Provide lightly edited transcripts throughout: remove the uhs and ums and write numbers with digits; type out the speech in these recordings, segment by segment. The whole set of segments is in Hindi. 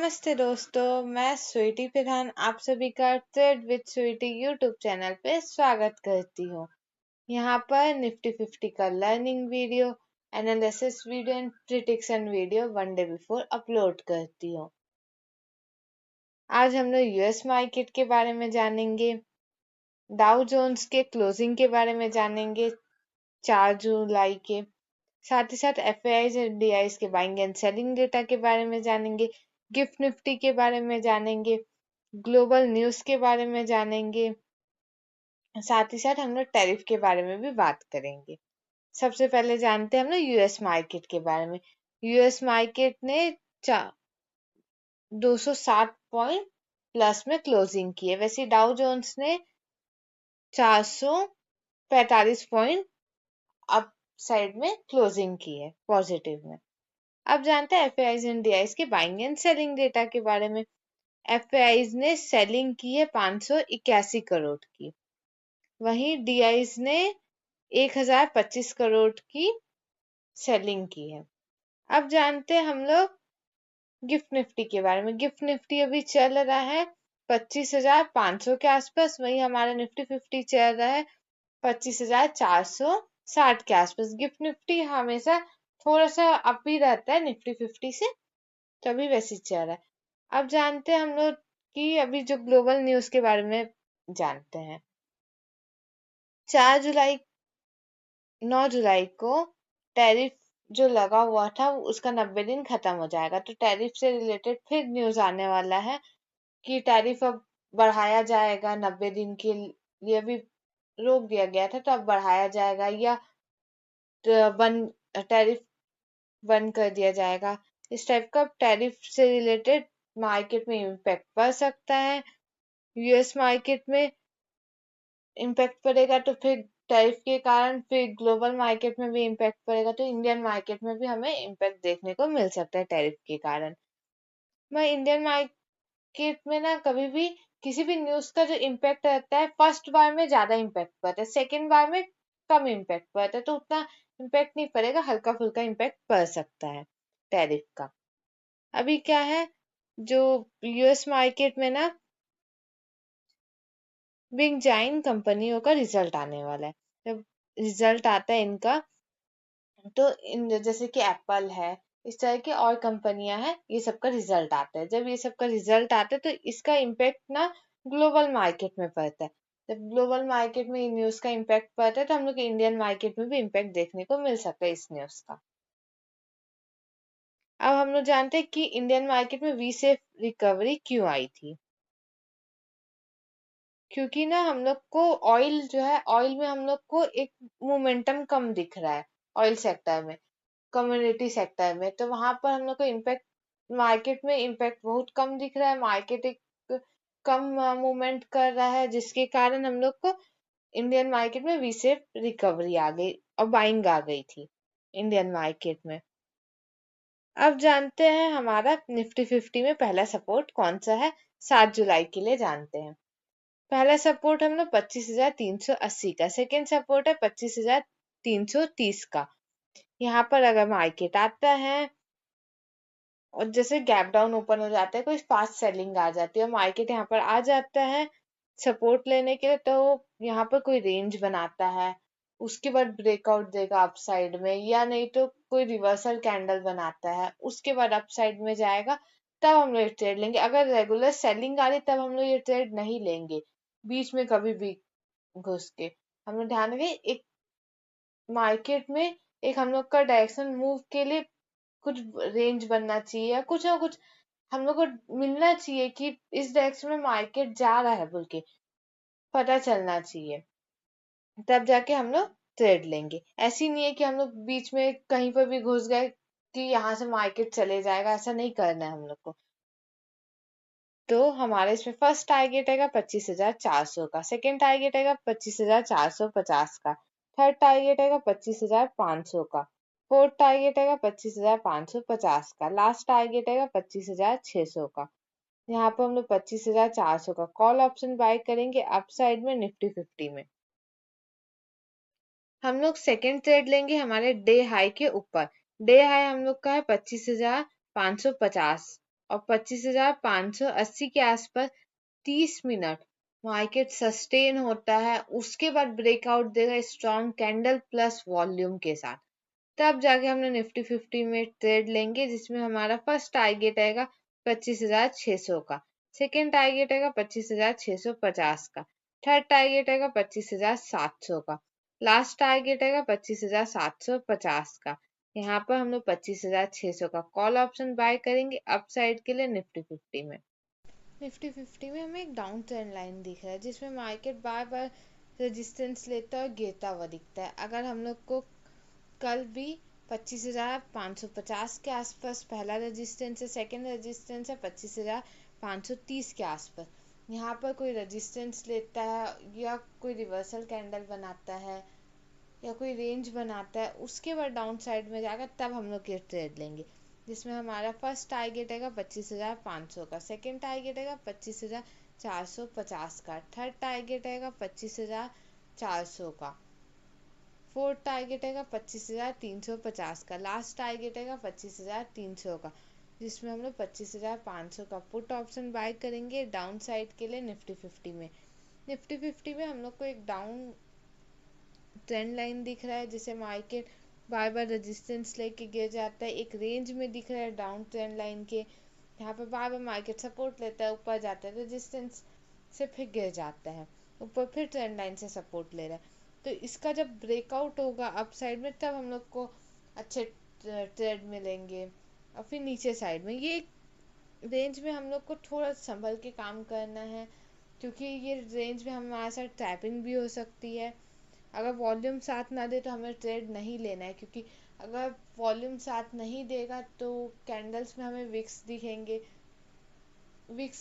नमस्ते दोस्तों, मैं स्वीटी फिरहान आप सभी का trade with Sweetie YouTube channel पे स्वागत करती हूँ। यहाँ पर निफ्टी 50 का learning video, analysis video and prediction video one day before upload करती हूँ। आज हम लोग यूएस मार्केट के बारे में जानेंगे, डाउ जोन्स के क्लोजिंग के बारे में जानेंगे 4 जुलाई के, साथ ही साथ एफआईआईज और डीआईज के बाइंग एंड सेलिंग डेटा के बारे में जानेंगे, गिफ्ट निफ्टी के बारे में जानेंगे, ग्लोबल न्यूज के बारे में जानेंगे, साथ ही साथ हम लोग टैरिफ के बारे में भी बात करेंगे। सबसे पहले जानते हैं हम लोग यूएस मार्केट के बारे में। यूएस मार्केट ने 260 पॉइंट प्लस में क्लोजिंग की है, वैसे डाउ जोन्स ने 445 पॉइंट अप साइड में क्लोजिंग की है पॉजिटिव में। अब जानते हैं एफआईआईज एंड डीआईज के बाइंग एंड सेलिंग डेटा के बारे में। एफआईआईज ने सेलिंग की है 581 करोड़ की, वहीं डीआईज ने 1025 करोड़ की सेलिंग की है। अब जानते हैं हम लोग गिफ्ट निफ्टी के बारे में। गिफ्ट निफ्टी अभी चल रहा है 25,500 के आसपास, वहीं हमारा निफ्टी 50 चल रहा है 25,460 के आसपास। गिफ्ट निफ्टी हमेशा थोड़ा सा अप ही रहता है निफ्टी 50 से, तभी वैसे चल रहा है। अब जानते हैं हम लोग कि अभी जो ग्लोबल न्यूज के बारे में जानते हैं। 9 जुलाई को टैरिफ जो लगा हुआ था उसका 90 दिन खत्म हो जाएगा, तो टैरिफ से रिलेटेड फिर न्यूज आने वाला है कि टैरिफ अब बढ़ाया जाएगा। 90 दिन के लिए भी रोक दिया गया था, तो अब बढ़ाया जाएगा या टैरिफ बंद कर दिया जाएगा। इस टाइप का टैरिफ से रिलेटेड मार्केट में इम्पैक्ट पड़ सकता है। यूएस मार्केट में इम्पैक्ट पड़ेगा तो फिर टैरिफ के कारण फिर ग्लोबल मार्केट में भी इम्पैक्ट पड़ेगा, तो इंडियन मार्केट में भी हमें इम्पैक्ट देखने को मिल सकता है टैरिफ के कारण। मैं इंडियन मार्केट में ना कभी भी किसी भी न्यूज का जो इम्पैक्ट रहता है फर्स्ट बार में ज्यादा इम्पैक्ट पड़ता है, सेकेंड बार में कम इम्पैक्ट पड़ता है, तो उतना इम्पैक्ट नहीं पड़ेगा, हल्का फुल्का इम्पैक्ट पड़ सकता है टैरिफ का। अभी क्या है, जो यूएस मार्केट में ना बिग जाइन कंपनियों का रिजल्ट आने वाला है। जब रिजल्ट आता है इनका, तो इन जैसे कि एप्पल है, इस तरह की और कंपनियां हैं, ये सबका रिजल्ट आता है। जब ये सबका रिजल्ट आता है तो इसका इम्पैक्ट ना ग्लोबल मार्केट में पड़ता है। जब ग्लोबल मार्केट में न्यूज का इम्पैक्ट पड़ता है तो हम लोग इंडियन मार्केट में भी इम्पैक्ट देखने को मिल सकता है इस न्यूज का। अब हम लोग जानते हैं कि इंडियन मार्केट में वी सेफ रिकवरी क्यों आई थी। क्योंकि ना हम लोग को ऑयल जो है, ऑयल में हम लोग को एक मोमेंटम कम दिख रहा है ऑयल सेक्टर में, कम्युनिटी सेक्टर में, तो वहां पर हम लोग को इम्पैक्ट, मार्केट में इम्पैक्ट बहुत कम दिख रहा है। मार्केट एक कम मूवमेंट कर रहा है, जिसके कारण हम लोग को इंडियन मार्केट में वी शेप रिकवरी आ गई और बाइंग आ गई थी इंडियन मार्केट में। अब जानते हैं हमारा निफ्टी 50 में पहला सपोर्ट कौन सा है, 7 जुलाई के लिए जानते हैं। पहला सपोर्ट हम लोग 25,380 का, सेकेंड सपोर्ट है 25,330 का। यहाँ पर अगर मार्केट आता है और जैसे गैप डाउन ओपन हो जाता है, कोई फास्ट सेलिंग आ जाती है और मार्केट यहाँ पर आ जाता है सपोर्ट लेने के लिए, तो यहाँ पर कोई रेंज बनाता है, उसके बाद ब्रेकआउट देगा अपसाइड में, या नहीं तो कोई रिवर्सल कैंडल बनाता है, उसके बाद अपसाइड में जाएगा, तब हम लोग ट्रेड लेंगे। अगर रेगुलर सेलिंग आ रही तब हम लोग ये ट्रेड नहीं लेंगे, बीच में कभी भी घुस के। हम लोग ध्यान रखें, एक मार्केट में एक हम लोग का डायरेक्शन मूव के लिए कुछ रेंज बनना चाहिए, या कुछ ना कुछ हम लोग को मिलना चाहिए कि इस डायरेक्शन में मार्केट जा रहा है बोल के पता चलना चाहिए, तब जाके हम लोग ट्रेड लेंगे। ऐसी नहीं है कि हम लोग बीच में कहीं पर भी घुस गए कि यहाँ से मार्केट चले जाएगा, ऐसा नहीं करना है हम लोग को। तो हमारा इसमें फर्स्ट टारगेट आएगा 25,400 का, सेकेंड टारगेट आएगा 25,450 का, थर्ड टारगेट आएगा 25,500 का, फोर्थ टारगेट आएगा 25,550 का, लास्ट टारगेट आएगा 25,600 का। यहाँ पर हम लोग 25,400 का कॉल ऑप्शन बाय करेंगे अपसाइड में निफ्टी 50 में। हम लोग सेकेंड ट्रेड लेंगे हमारे डे हाई के ऊपर। डे हाई हम लोग का है 25,550 और 25,580 के आसपास 30 मिनट मार्केट सस्टेन होता है, उसके बाद ब्रेकआउट देगा स्ट्रॉन्ग कैंडल प्लस वॉल्यूम के साथ, तब जाके हम लोग निफ्टी 50 में ट्रेड लेंगे, जिसमें हमारा फर्स्ट टारगेट आएगा 25,600 का, सेकेंड टारगेट आएगा 25,650 का, थर्ड टारगेट आएगा 25,700 का, लास्ट टारगेट आएगा 25,750 का। यहाँ पर हम लोग 25,600 का कॉल ऑप्शन बाय करेंगे अपसाइड के लिए निफ्टी 50 में। निफ्टी 50 में हमें एक डाउन ट्रेंड लाइन दिख रहा है, जिसमें मार्केट बार बार रेजिस्टेंस लेता है और गिरता हुआ दिखता है। अगर हम लोग को कल भी 25,550 के आसपास पहला रेजिस्टेंस है, सेकेंड रेजिस्टेंस है 25,530 के आसपास, यहाँ पर कोई रेजिस्टेंस लेता है या कोई रिवर्सल कैंडल बनाता है या कोई रेंज बनाता है, उसके बाद डाउन साइड में जाकर तब हम लोग ये ट्रेड लेंगे, जिसमें हमारा फर्स्ट टारगेट आएगा 25,500 का, सेकेंड टारगेट आएगा 25,450 का, थर्ड टारगेट आएगा 25,400 का, फोर्थ टारगेट आएगा 25,350 का, लास्ट टारगेट आएगा 25,300 का, जिसमें हम लोग 25,500 का पुट ऑप्शन बाय करेंगे डाउन साइड के लिए निफ्टी 50 में। निफ्टी 50 में हम लोग को एक डाउन ट्रेंड लाइन दिख रहा है, जिसे मार्केट बार बार रेजिस्टेंस लेके गिर जाता है, एक रेंज में दिख रहा है डाउन ट्रेंड लाइन के, यहाँ पे बार बार मार्केट सपोर्ट लेता है, ऊपर जाता है रेजिस्टेंस से, फिर गिर जाता है ऊपर, फिर ट्रेंड लाइन से सपोर्ट ले रहा है। तो इसका जब ब्रेकआउट होगा अप साइड में, तब हम लोग को अच्छे ट्रेड मिलेंगे। और फिर नीचे साइड में ये रेंज में हम लोग को थोड़ा संभल के काम करना है, क्योंकि ये रेंज में हमारे साथ ट्रैपिंग भी हो सकती है। अगर वॉल्यूम साथ ना दे तो हमें ट्रेड नहीं लेना है, क्योंकि अगर वॉल्यूम साथ नहीं देगा तो कैंडल्स में हमें विक्स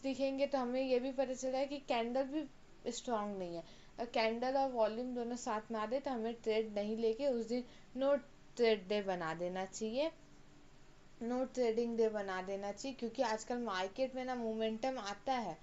दिखेंगे तो हमें ये भी पता चला है कि कैंडल भी स्ट्रांग नहीं है। अगर कैंडल और वॉल्यूम दोनों साथ ना दे तो हमें ट्रेड नहीं लेके उस दिन नो ट्रेड डे बना देना चाहिए, नो ट्रेडिंग डे बना देना चाहिए, क्योंकि आजकल मार्केट में ना मोमेंटम आता है,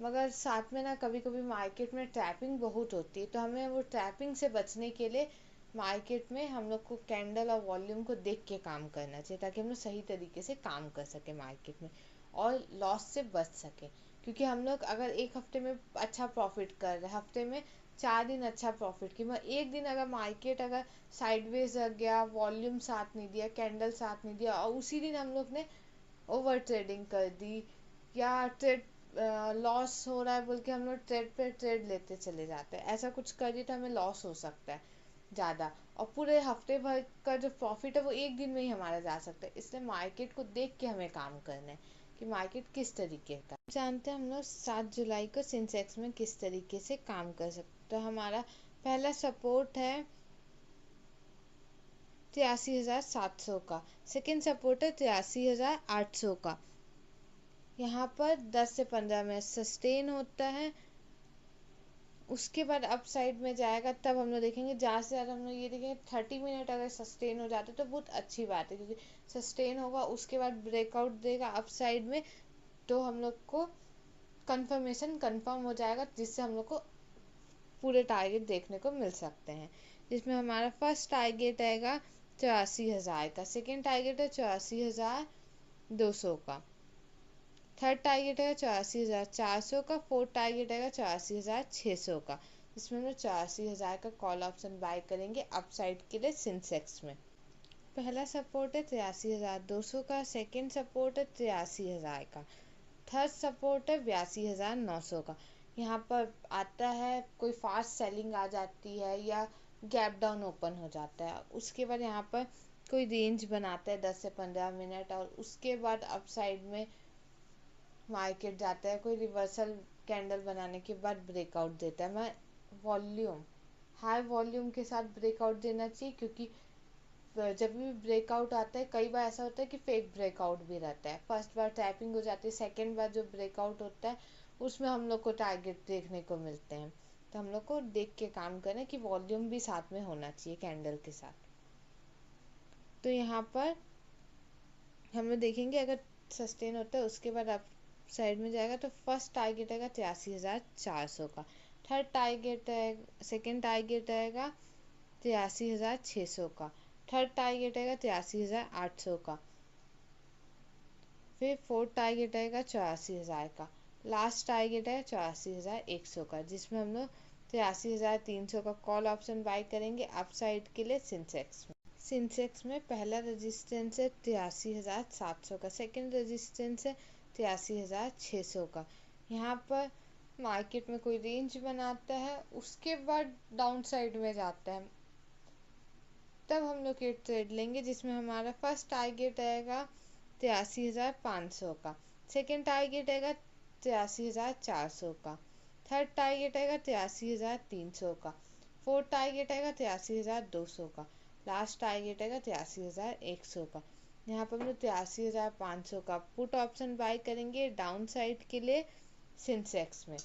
मगर साथ में ना कभी कभी मार्केट में ट्रैपिंग बहुत होती है, तो हमें वो ट्रैपिंग से बचने के लिए मार्केट में हम लोग को कैंडल और वॉल्यूम को देख के काम करना चाहिए, ताकि हम लोग सही तरीके से काम कर सके मार्केट में और लॉस से बच सके। क्योंकि हम लोग अगर एक हफ्ते में अच्छा प्रॉफिट कर रहे हैं, हफ्ते में 4 दिन अच्छा प्रॉफिट की, मगर एक दिन अगर मार्केट अगर साइडवेज रख गया, वॉल्यूम साथ नहीं दिया, कैंडल साथ नहीं दिया, और उसी दिन हम लोग ने ओवर ट्रेडिंग कर दी या ट्रेड लॉस हो रहा है बोल के हम लोग ट्रेड पे ट्रेड लेते चले जाते हैं, ऐसा कुछ करिए तो हमें लॉस हो सकता है ज़्यादा, और पूरे हफ्ते भर का जो प्रॉफिट है वो एक दिन में ही हमारा जा सकता है। इसलिए मार्केट को देख के हमें काम करना है कि मार्केट किस तरीके का जानते हैं हम लोग 7 जुलाई को सेंसेक्स में किस तरीके से काम कर सकते। तो हमारा पहला सपोर्ट है 83,700 का, सेकेंड सपोर्ट है 83,800 का, यहाँ पर 10 से 15 मिनट सस्टेन होता है, उसके बाद अप साइड में जाएगा, तब हम लोग देखेंगे, ज़्यादा से ज़्यादा हम लोग ये देखेंगे 30 मिनट अगर सस्टेन हो जाते तो बहुत अच्छी बात है, क्योंकि सस्टेन होगा उसके बाद ब्रेकआउट देगा अप साइड में, तो हम लोग को कंफर्म हो जाएगा, जिससे हम लोग को पूरे टारगेट देखने को मिल सकते हैं, जिसमें हमारा फर्स्ट टारगेट आएगा 84,000 का, सेकेंड टारगेट है 84,200 का, थर्ड टारगेट है 84,400 का, फोर्थ टारगेट है 84,600 का, जिसमें हम लोग 84,000 का कॉल ऑप्शन बाय करेंगे अपसाइड के लिए सेंसेक्स में। पहला सपोर्ट है 83,200 का, सेकेंड सपोर्ट है 83,000 का, थर्ड सपोर्ट है 82,900 का। यहाँ पर आता है कोई फास्ट सेलिंग आ जाती है या गैप डाउन ओपन हो जाता है, उसके बाद यहाँ पर कोई रेंज बनाता है 10 से 15 मिनट, और उसके बाद अपसाइड में मार्केट जाता है, कोई रिवर्सल कैंडल बनाने के बाद ब्रेकआउट देता है। मैं वॉल्यूम हाई वॉल्यूम के साथ ब्रेकआउट देना चाहिए, क्योंकि जब भी ब्रेकआउट आता है कई बार ऐसा होता है कि फेक ब्रेकआउट भी रहता है, फर्स्ट बार टैपिंग हो जाती है, सेकेंड बार जो ब्रेकआउट होता है उसमें हम लोग को टारगेट देखने को मिलते हैं, तो हम लोग को देख के काम करें कि वॉल्यूम भी साथ में होना चाहिए कैंडल के साथ। तो यहाँ पर हम लोग देखेंगे अगर सस्टेन होता है उसके बाद आप साइड में जाएगा, तो फर्स्ट टारगेट आएगा 83,400 का, थर्ड टारगेट है, सेकेंड टारगेट आएगा 83,600 का, थर्ड टारगेट आएगा 83,800 का, फिर फोर्थ टारगेट रहेगा 84,000 का। लास्ट टारगेट है 84,100 का, जिसमें हम लोग 83,300 का कॉल ऑप्शन बाय करेंगे अपसाइड के लिए सेंसेक्स में। सेंसेक्स में पहला रेजिस्टेंस है 83,700 का, सेकंड रेजिस्टेंस है 83,600 का। यहाँ पर मार्केट में कोई रेंज बनाता है, उसके बाद डाउन साइड में जाता है, तब हम लोग ये ट्रेड लेंगे, जिसमें हमारा फर्स्ट टारगेट रहेगा 83,500 का, सेकेंड टारगेट रहेगा 83,400 का, थर्ड टारगेट रहेगा 83,300 का, फोर्थ टारगेट रहेगा 83,200 का, लास्ट टारगेट रहेगा 83,100 का। यहाँ पर हम लोग 83,500 का पुट ऑप्शन बाय करेंगे डाउन साइड के लिए सेंसेक्स में।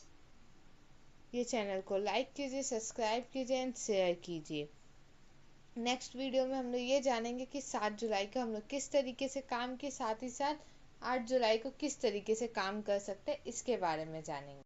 ये चैनल को लाइक कीजिए, सब्सक्राइब कीजिए एंड शेयर कीजिए। नेक्स्ट वीडियो में हम लोग ये जानेंगे कि 7 जुलाई को हम लोग किस तरीके से काम किए, साथ ही साथ 8 जुलाई को किस तरीके से काम कर सकते हैं, इसके बारे में जानेंगे।